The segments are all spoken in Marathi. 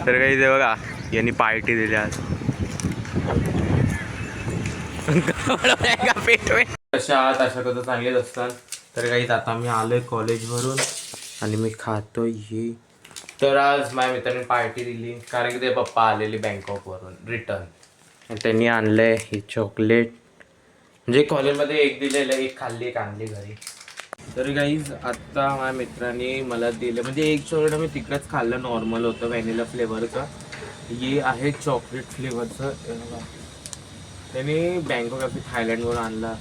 तर काही ते बघा यांनी पार्टी दिली आज. अशा कसं चांगलेच असतात. तर काही आता मी आलोय कॉलेजवरून आणि मी खातोय हे. तर आज माझ्या मित्राने पार्टी दिली कारण की ते पप्पा आलेले बँकॉकवरून रिटर्न. त्यांनी आणलंय ही चॉकलेट. म्हणजे कॉलेजमध्ये एक दिलेलं, एक खाल्ली, एक आणली घरी. तर गाईज आत्ता माझ्या मित्राने मला दिलं, म्हणजे एक चॉकलेट मी तिकडंच खाल्लं, नॉर्मल होतं व्हॅनिला फ्लेवरचं. हे आहे चॉकलेट फ्लेवरचं. त्याने बँकॉक आपली थायलंडवरून आणला.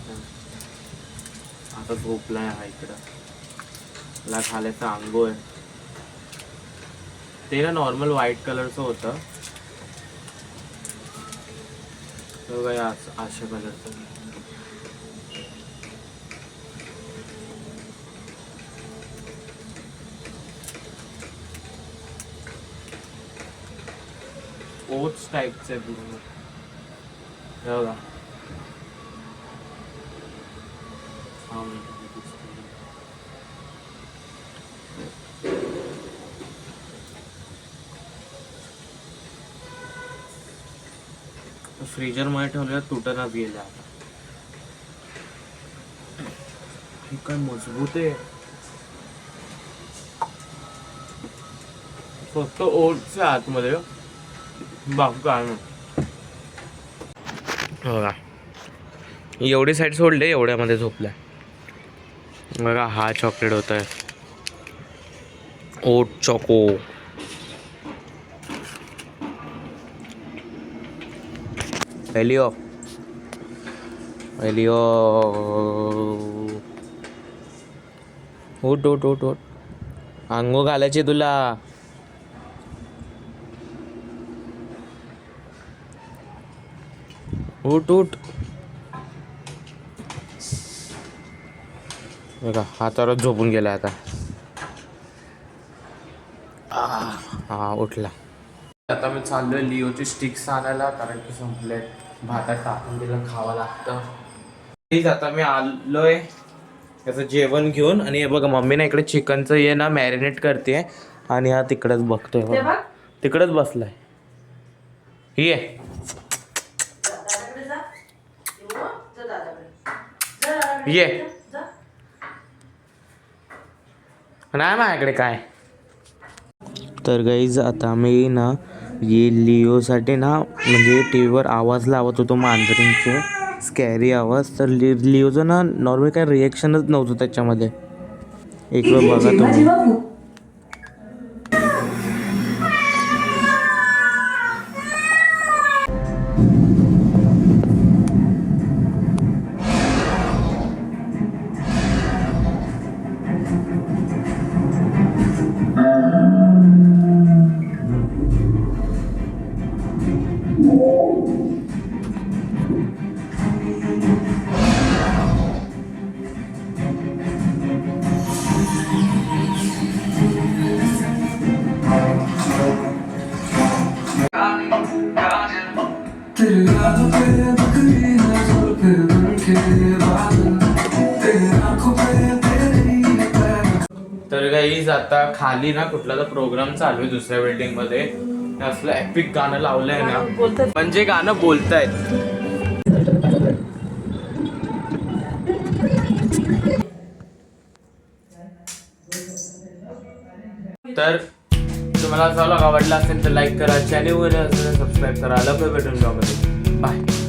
आता झोपलाय हा इकडं. मला खाल्याचं अंगो आहे. ते ना नॉर्मल व्हाईट कलरचं होतं. तो काय अशा कलरचं. ओट्स टाईपचं आहे पूर्ण. बघा फ्रीजर मध्ये ठेवलेलं तुटनाच गेलं आता. हे काय मजबूत आहे. फक्त ओट्स आतमध्ये, बाकी काय नाही. बघा एवढी साईड सोडले, एवढ्यामध्ये झोपलाय. बघा हा चॉकलेट होत आहे ओट चॉको. एलिओ एलिओ उठ उठ उठ उठ, अंगो घालायची तुला. उठ उठ. बघा हा तर झोपून गेला आता. हा उठला. आता मी चाललोय लिओची स्टिक्स आणायला कारण की संपले. भातात टाकून दिलं, खावं लागतं. प्लीज आता मी आलोय त्याचं जेवण घेऊन. आणि हे बघा मम्मी ना इकडे चिकनचं हे ना मॅरिनेट करते आणि हा तिकडच बघतोय. तिकडच बसलाय. ही आहे ये नाही माझ्याकडे काय. तर गाईज आता मी ना ये लिओसाठी ना म्हणजे टी व्हीवर आवाज लावत होतो मांजरींचे, स्कॅरी आवाज. तर लिओचं ना नॉर्मल काय रिएक्शनच नव्हतं त्याच्यामध्ये. एक वेळ बघा तुम्ही. तर गाईज आता खाली ना कुठला तर प्रोग्राम चालू आहे दुसऱ्या बिल्डिंग मध्ये. असलं एपिक गाणं लावलंय ना, म्हणजे गाणं बोलतायत. तर तुम्हाला असं आवडला असेल तर लाईक करा, चॅनलवर सबस्क्राईब करा. लवकर भेटून जाऊ. बाय.